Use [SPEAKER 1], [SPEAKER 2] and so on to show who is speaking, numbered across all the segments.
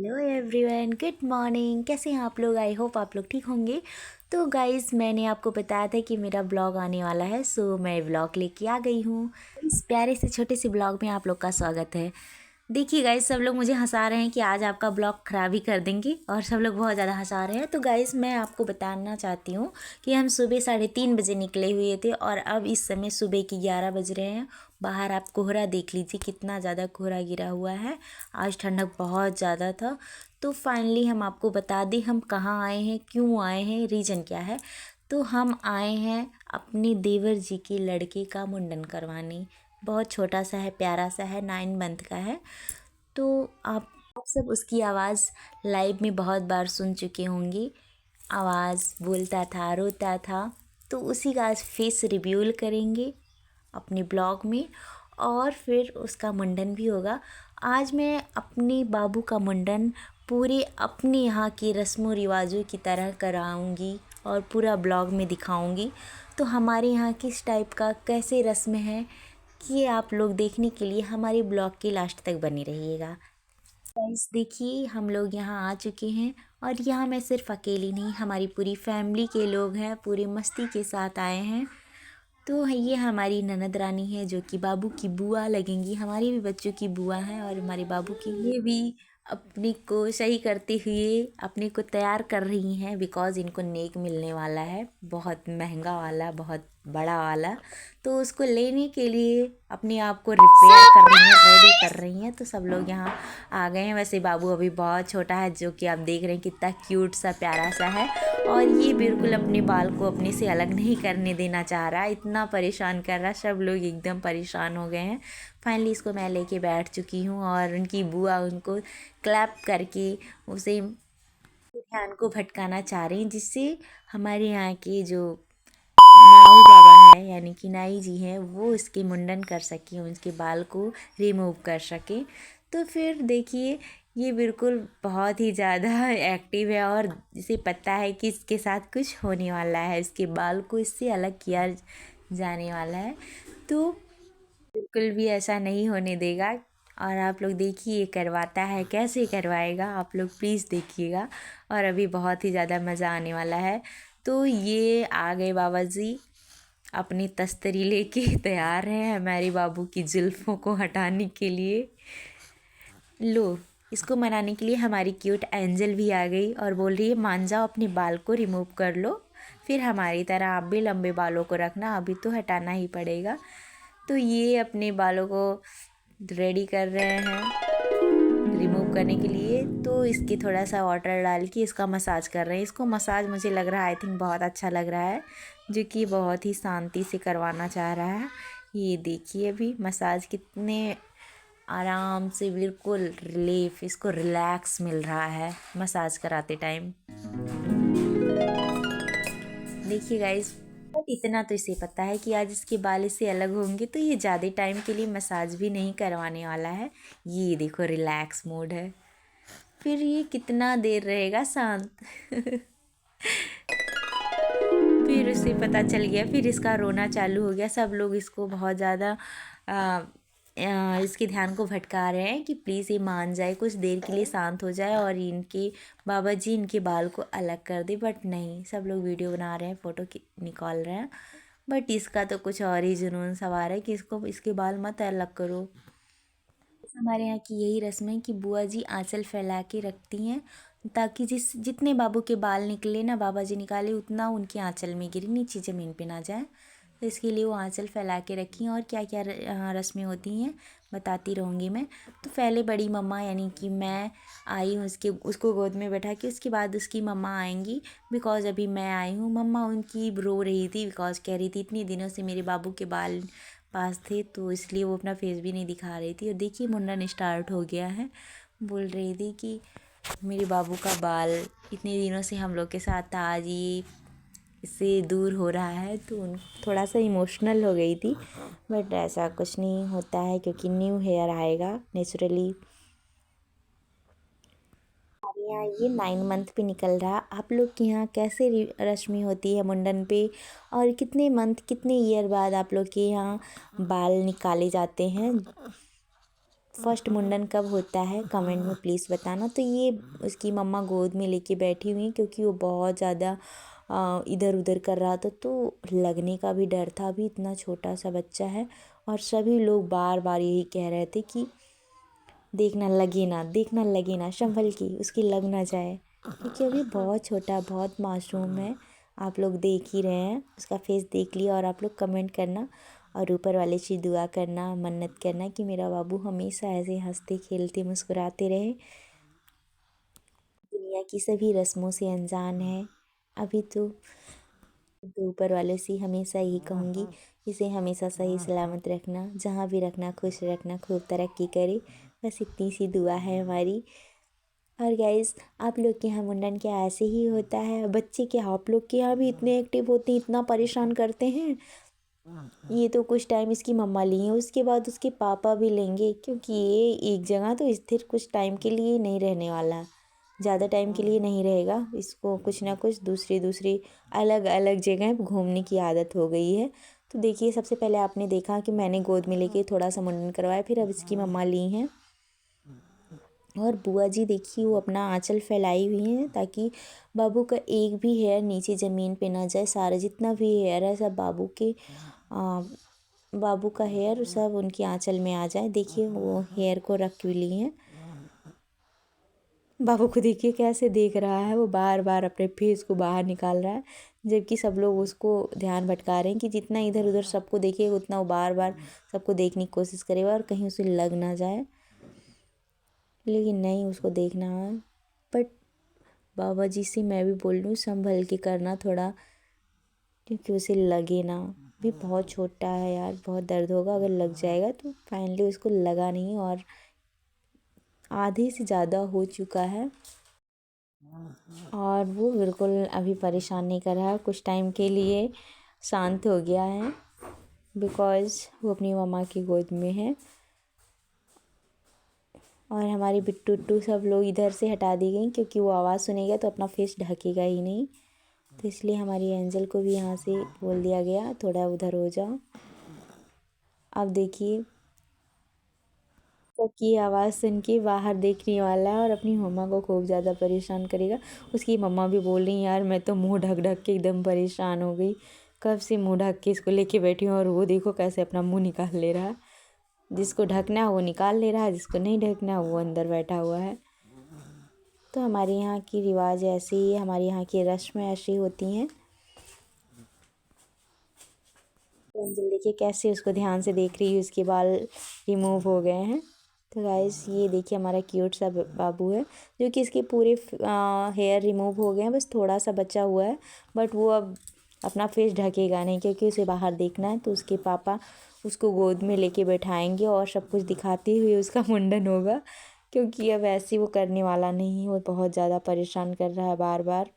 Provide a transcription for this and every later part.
[SPEAKER 1] Hello everyone, good morning. कैसे हैं आप लोग? आई होप आप लोग ठीक होंगे। तो गाइज़, मैंने आपको बताया था कि मेरा ब्लॉग आने वाला है, सो मैं ब्लॉग लेके आ गई हूँ। इस प्यारे से छोटे से ब्लॉग में आप लोग का स्वागत है। देखिए गाइज़, सब लोग मुझे हंसा रहे हैं कि आज आपका ब्लॉग ख़राब ही कर देंगे, और सब लोग बहुत ज़्यादा हंसा रहे हैं। तो गाइज़, मैं आपको बताना चाहती हूँ कि हम सुबह 3:30 बजे निकले हुए थे, और अब इस समय सुबह के 11 बज रहे हैं। बाहर आप कोहरा देख लीजिए, कितना ज़्यादा कोहरा गिरा हुआ है। आज ठंडक बहुत ज़्यादा था। तो फाइनली हम आपको बता दें हम कहाँ आए हैं, क्यों आए हैं, रीज़न क्या है। तो हम आए हैं अपने देवर जी के लड़के का मुंडन करवाने। बहुत छोटा सा है, प्यारा सा है, 9 मंथ का है। तो आप सब उसकी आवाज़ लाइव में बहुत बार सुन चुके होंगे। आवाज़ बोलता था, रोता था। तो उसी का आज फेस रिव्यूल करेंगे अपने ब्लॉग में, और फिर उसका मुंडन भी होगा। आज मैं अपने बाबू का मुंडन पूरे अपने यहाँ के रस्मों रिवाजों की तरह कराऊंगी और पूरा ब्लॉग में दिखाऊंगी। तो हमारे यहाँ किस टाइप का कैसे रस्म है, कि आप लोग देखने के लिए हमारे ब्लॉग के लास्ट तक बने रहिएगा। गाइस देखिए, हम लोग यहाँ आ चुके हैं, और यहाँ मैं सिर्फ अकेली नहीं, हमारी पूरी फैमिली के लोग हैं, पूरी मस्ती के साथ आए हैं। तो ये हमारी ननद रानी है, जो कि बाबू की बुआ लगेंगी। हमारी भी बच्चों की बुआ हैं, और हमारे बाबू की ये भी अपने को सही करते हुए अपने को तैयार कर रही हैं, बिकॉज़ इनको नेक मिलने वाला है, बहुत महंगा वाला, बहुत बड़ा वाला। तो उसको लेने के लिए अपने आप को रिपेयर कर रही हैं, रेडी कर रही हैं। तो सब लोग यहाँ आ गए हैं। वैसे बाबू अभी बहुत छोटा है, जो कि आप देख रहे हैं कितना क्यूट सा प्यारा सा है, और ये बिल्कुल अपने बाल को अपने से अलग नहीं करने देना चाह रहा, इतना परेशान कर रहा। सब लोग एकदम परेशान हो गए हैं। फाइनली इसको मैं लेके बैठ चुकी हूँ, और उनकी बुआ उनको क्लैप करके उसे ध्यान को भटकाना चाह रही हैं, जिससे हमारे यहाँ के जो नाऊ बाबा है, यानी कि नाई जी हैं, वो इसके मुंडन कर सकें, उसके बाल को रिमूव कर सकें। तो फिर देखिए, ये बिल्कुल बहुत ही ज़्यादा एक्टिव है, और इसे पता है कि इसके साथ कुछ होने वाला है, इसके बाल को इससे अलग किया जाने वाला है। तो बिल्कुल भी ऐसा नहीं होने देगा। और आप लोग देखिए ये करवाता है, कैसे करवाएगा, आप लोग प्लीज़ देखिएगा। और अभी बहुत ही ज़्यादा मज़ा आने वाला है। तो ये आ गए बाबा जी, अपनी तस्तरी लेके तैयार हैं हमारे बाबू की जुल्फ़ों को हटाने के लिए। लो, इसको मनाने के लिए हमारी क्यूट एंजल भी आ गई, और बोल रही है मान जाओ, अपने बाल को रिमूव कर लो, फिर हमारी तरह आप भी लंबे बालों को रखना, अभी तो हटाना ही पड़ेगा। तो ये अपने बालों को रेडी कर रहे हैं रिमूव करने के लिए। तो इसके थोड़ा सा वाटर डाल के इसका मसाज कर रहे हैं। इसको मसाज मुझे लग रहा है, आई थिंक बहुत अच्छा लग रहा है, जो कि बहुत ही शांति से करवाना चाह रहा है। ये देखिए अभी मसाज कितने आराम से, बिल्कुल रिलीफ, इसको रिलैक्स मिल रहा है मसाज कराते टाइम। देखिए गाइस, बट इतना तो इसे पता है कि आज इसके बाल इससे अलग होंगे, तो ये ज़्यादा टाइम के लिए मसाज भी नहीं करवाने वाला है। ये देखो रिलैक्स मोड है, फिर ये कितना देर रहेगा शांत। फिर उसे पता चल गया, फिर इसका रोना चालू हो गया। सब लोग इसको बहुत ज़्यादा इसके ध्यान को भटका रहे हैं कि प्लीज़ ये मान जाए, कुछ देर के लिए शांत हो जाए, और इनके बाबा जी इनके बाल को अलग कर दे। बट नहीं, सब लोग वीडियो बना रहे हैं, फ़ोटो निकाल रहे हैं। बट इसका तो कुछ और ही जुनून सवार है कि इसको इसके बाल मत अलग करो। हमारे यहाँ की यही रस्म है कि बुआ जी आंचल फैला के रखती हैं, ताकि जितने बाबू के बाल निकले ना, बाबा जी निकाले, उतना उनके आंचल में गिरे, नीचे ज़मीन पे ना जाए। तो इसके लिए वो आंचल फैला के रखी हैं। और क्या क्या रस्में होती हैं बताती रहूँगी मैं। तो पहले बड़ी मम्मा यानी कि मैं आई हूँ, उसको गोद में बैठा के, उसके बाद उसकी मम्मा आएंगी, बिकॉज़ अभी मैं आई हूँ। मम्मा उनकी रो रही थी, बिकॉज़ कह रही थी इतने दिनों से मेरे बाबू के बाल पास थे, तो इसलिए वो अपना फेस भी नहीं दिखा रही थी। और देखिए मुंडन स्टार्ट हो गया है। बोल रही थी कि मेरे बाबू का बाल इतने दिनों से हम लोग के साथ था, आज ये इससे दूर हो रहा है, तो थोड़ा सा इमोशनल हो गई थी। बट ऐसा कुछ नहीं होता है, क्योंकि न्यू हेयर आएगा नेचुरली। हमारे यहाँ ये 9 मंथ पे निकल रहा। आप लोग के यहाँ कैसे रश्मि होती है मुंडन पे, और कितने मंथ कितने ईयर बाद आप लोग के यहाँ बाल निकाले जाते हैं? फर्स्ट मुंडन कब होता है कमेंट में प्लीज़ बताना। तो ये उसकी मम्मा गोद में लेके बैठी हुई हैं क्योंकि वो बहुत ज़्यादा इधर उधर कर रहा था, तो लगने का भी डर था। अभी इतना छोटा सा बच्चा है और सभी लोग बार बार यही कह रहे थे कि देखना लगे ना, देखना लगे ना, संभल के उसकी लग ना जाए, क्योंकि अभी बहुत छोटा बहुत मासूम है। आप लोग देख ही रहे हैं, उसका फेस देख लिया। और आप लोग कमेंट करना और ऊपर वाले से दुआ करना, मन्नत करना कि मेरा बाबू हमेशा ऐसे हंसते खेलते मुस्कुराते रहे। दुनिया की सभी रस्मों से अनजान है अभी तो ऊपर वाले से हमेशा यही कहूँगी, इसे हमेशा सही सलामत रखना, जहाँ भी रखना खुश रखना, खूब तरक्की करे। बस इतनी सी दुआ है हमारी। और गाइस, आप लोग के यहाँ मुंडन क्या ऐसे ही होता है? बच्चे क्या आप लोग के यहाँ भी इतने एक्टिव होते हैं, इतना परेशान करते हैं? ये तो कुछ टाइम इसकी मम्मा ली हैं, उसके बाद उसके पापा भी लेंगे, क्योंकि ये एक जगह तो स्थिर कुछ टाइम के लिए नहीं रहने वाला, ज़्यादा टाइम के लिए नहीं रहेगा। इसको कुछ ना कुछ दूसरी दूसरी अलग अलग जगह घूमने की आदत हो गई है। तो देखिए, सबसे पहले आपने देखा कि मैंने गोद में लेके थोड़ा सा मुंडन करवाया, फिर अब इसकी मम्मा ली हैं। और बुआ जी देखिए, वो अपना आंचल फैलाई हुई हैं ताकि बाबू का एक भी हेयर नीचे ज़मीन पे ना जाए। सारा जितना भी हेयर है सब बाबू का हेयर सब उनकी आंचल में आ जाए। देखिए, वो हेयर को रख भी ली हैं। बाबू को देखिए कैसे देख रहा है, वो बार बार अपने फेस को बाहर निकाल रहा है, जबकि सब लोग उसको ध्यान भटका रहे हैं कि जितना इधर उधर सबको देखेगा उतना वो बार बार सबको देखने की कोशिश करेगा और कहीं उसे लग ना जाए। लेकिन नहीं, उसको देखना है। बट बाबा जी से मैं भी बोल लूँ संभल के करना थोड़ा, क्योंकि उसे लगे ना। भी बहुत छोटा है यार, बहुत दर्द होगा अगर लग जाएगा तो। फाइनली उसको लगा नहीं और आधे से ज़्यादा हो चुका है और वो बिल्कुल अभी परेशान नहीं कर रहा है। कुछ टाइम के लिए शांत हो गया है बिकॉज़ वो अपनी मम्मा की गोद में है। और हमारी बिट्टू उट्टू सब लोग इधर से हटा दी गई, क्योंकि वो आवाज़ सुनेगा तो अपना फेस ढकेगा ही नहीं। तो इसलिए हमारी एंजल को भी यहाँ से बोल दिया गया थोड़ा उधर हो जाओ। अब देखिए, सबकी आवाज़ सुन के बाहर देखने वाला है और अपनी मम्मा को खूब ज़्यादा परेशान करेगा। उसकी मम्मा भी बोल रही यार, मैं तो मुंह ढक ढक के एकदम परेशान हो गई, कब से मुंह ढक के इसको लेके बैठी हूँ और वो देखो कैसे अपना मुंह निकाल ले रहा है। जिसको ढकना है वो निकाल ले रहा है, जिसको नहीं ढकना वो अंदर बैठा हुआ है। तो हमारे यहाँ की रिवाज ऐसी ही है, हमारे यहाँ की रस्में ऐसी होती हैं। एंजल देखिए कैसे उसको ध्यान से देख रही है, उसके बाल रिमूव हो गए हैं। तो गाइस, ये देखिए हमारा क्यूट सा बाबू है, जो कि इसके पूरे हेयर रिमूव हो गए हैं, बस थोड़ा सा बचा हुआ है। बट वो अब अपना फेस ढकेगा नहीं, क्योंकि उसे बाहर देखना है। तो उसके पापा उसको गोद में लेके बैठाएंगे और सब कुछ दिखाते हुए उसका मुंडन होगा, क्योंकि अब ऐसे वो करने वाला नहीं, वो बहुत ज़्यादा परेशान कर रहा है बार बार।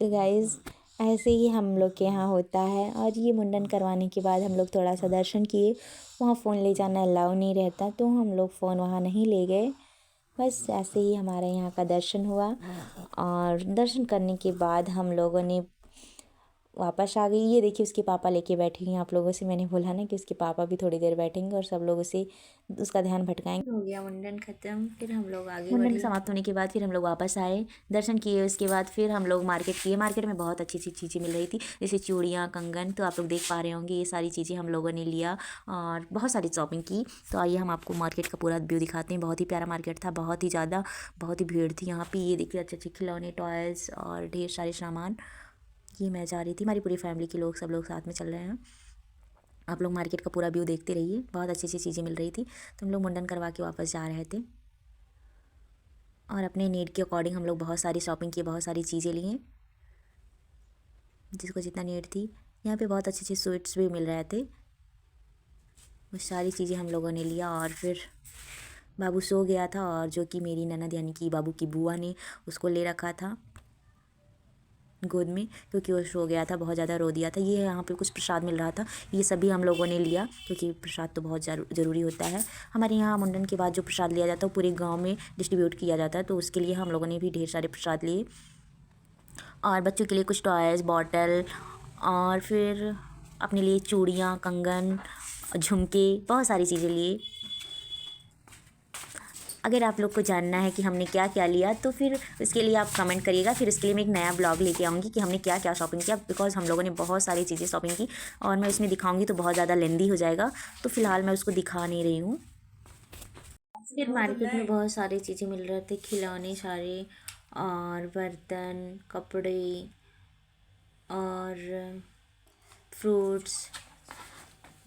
[SPEAKER 1] तो गाइज़, ऐसे ही हम लोग के यहाँ होता है। और ये मुंडन करवाने के बाद हम लोग थोड़ा सा दर्शन किए। वहाँ फ़ोन ले जाना अलाउ नहीं रहता, तो हम लोग फ़ोन वहाँ नहीं ले गए। बस ऐसे ही हमारे यहाँ का दर्शन हुआ। और दर्शन करने के बाद हम लोगों ने वापस आ गई। ये देखिए उसके पापा लेके बैठे हैं। आप लोगों से मैंने बोला ना कि उसके पापा भी थोड़ी देर बैठेंगे और सब लोग उसे उसका ध्यान भटकाएंगे। हो गया मुंडन खत्म, फिर हम लोग आगे मुंडन समाप्त होने के बाद फिर हम लोग वापस आए, दर्शन किए। उसके बाद फिर हम लोग मार्केट किए। मार्केट में बहुत अच्छी अच्छी चीज़ें मिल रही थी, जैसे चूड़ियाँ, कंगन। तो आप लोग देख पा रहे होंगे, ये सारी चीज़ें हम लोगों ने लिया और बहुत सारी शॉपिंग की। तो आइए हम आपको मार्केट का पूरा व्यू दिखाते हैं। बहुत ही प्यारा मार्केट था, बहुत ही ज़्यादा, बहुत ही भीड़ थी यहाँ पे। ये देखिए अच्छे अच्छे खिलौने, टॉयज़ और ढेर सारे सामान। ये मैं जा रही थी, हमारी पूरी फैमिली के लोग सब लोग साथ में चल रहे हैं। आप लोग मार्केट का पूरा व्यू देखते रहिए, बहुत अच्छी अच्छी चीज़ें मिल रही थी। तो हम लोग मुंडन करवा के वापस जा रहे थे और अपने नीड के अकॉर्डिंग हम लोग बहुत सारी शॉपिंग की, बहुत सारी चीज़ें लिए, जिसको जितना नीड थी। यहाँ पे बहुत अच्छे अच्छे स्वीट्स भी मिल रहे थे, वो सारी चीज़ें हम लोगों ने लिया। और फिर बाबू सो गया था, और जो कि मेरी ननद यानी कि बाबू की बुआ ने उसको ले रखा था गोद में, क्योंकि वो सो गया था, बहुत ज़्यादा रो दिया था। ये यहाँ पे कुछ प्रसाद मिल रहा था, ये सभी हम लोगों ने लिया, क्योंकि प्रसाद तो बहुत ज़रूरी होता है। हमारे यहाँ मुंडन के बाद जो प्रसाद लिया जाता है वो पूरे गांव में डिस्ट्रीब्यूट किया जाता है, तो उसके लिए हम लोगों ने भी ढेर सारे प्रसाद लिए। और बच्चों के लिए कुछ टॉयज़, बॉटल, और फिर अपने लिए चूड़ियाँ, कंगन झुमके, बहुत सारी चीज़ें लिए। अगर आप लोग को जानना है कि हमने क्या क्या लिया तो फिर इसके लिए आप कमेंट करिएगा, फिर इसके लिए मैं एक नया ब्लॉग लेके आऊँगी कि हमने क्या क्या शॉपिंग किया, बिकॉज़ हम लोगों ने बहुत सारी चीज़ें शॉपिंग की और मैं उसमें दिखाऊँगी तो बहुत ज़्यादा लेंदी हो जाएगा, तो फ़िलहाल मैं उसको दिखा नहीं रही हूँ। फिर मार्केट में बहुत सारी चीज़ें मिल रहे थे, खिलौने सारे और बर्तन, कपड़े और फ्रूट्स,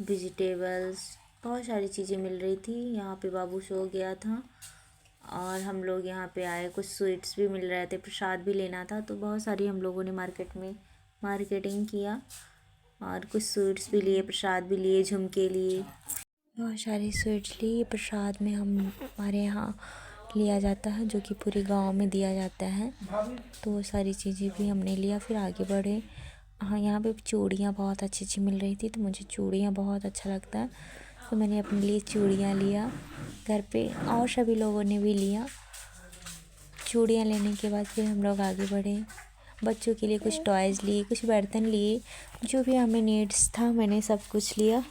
[SPEAKER 1] वेजिटेबल्स, बहुत सारी चीज़ें मिल रही थी। यहाँ पे बाबू सो गया था और हम लोग यहाँ पे आए, कुछ स्वीट्स भी मिल रहे थे, प्रसाद भी लेना था, तो बहुत सारी हम लोगों ने मार्केट में मार्केटिंग किया और कुछ स्वीट्स भी लिए, प्रसाद भी लिए, झुमके लिए, बहुत सारी स्वीट्स ली। प्रसाद में हमारे यहाँ लिया जाता है जो कि पूरे गांव में दिया जाता है, तो वो सारी चीज़ें भी हमने लिया। फिर आगे बढ़े। हाँ, यहाँ पे चूड़ियाँ बहुत अच्छी अच्छी मिल रही थी, तो मुझे चूड़ियाँ बहुत अच्छा लगता है, तो मैंने अपने लिए चूड़ियाँ लिया घर पे और सभी लोगों ने भी लिया। चूड़ियाँ लेने के बाद फिर हम लोग आगे बढ़े। बच्चों के लिए कुछ टॉयज़ लिए, कुछ बर्तन लिए, जो भी हमें नीड्स था मैंने सब कुछ लिया।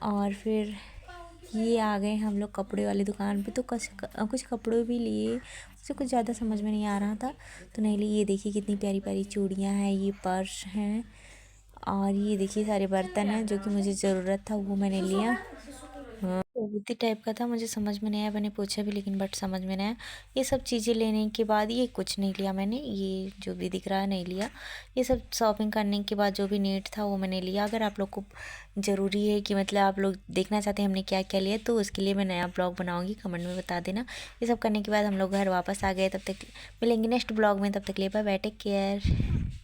[SPEAKER 1] और फिर ये आ गए हम लोग कपड़े वाली दुकान पे, तो कुछ कपड़े भी लिए। मुझे कुछ ज़्यादा समझ में नहीं आ रहा था तो नहीं लिए। ये देखिए कितनी प्यारी प्यारी चूड़ियाँ हैं, ये पर्स हैं और ये देखिए सारे बर्तन हैं जो कि मुझे ज़रूरत था, वो मैंने लिया। उसी टाइप का था, मुझे समझ में नहीं आया, मैंने पूछा भी लेकिन बट समझ में नहीं आया। ये सब चीज़ें लेने के बाद ये कुछ नहीं लिया मैंने, ये जो भी दिख रहा है नहीं लिया। ये सब शॉपिंग करने के बाद जो भी नीड था वो मैंने लिया। अगर आप लोग को ज़रूरी है कि मतलब आप लोग देखना चाहते हैं हमने क्या क्या लिया, तो उसके लिए मैं नया ब्लॉग बनाऊँगी, कमेंट में बता देना। ये सब करने के बाद हम लोग घर वापस आ गए। तब तक मिलेंगे नेक्स्ट ब्लॉग में, तब तक लिए बाय बाय, टेक केयर।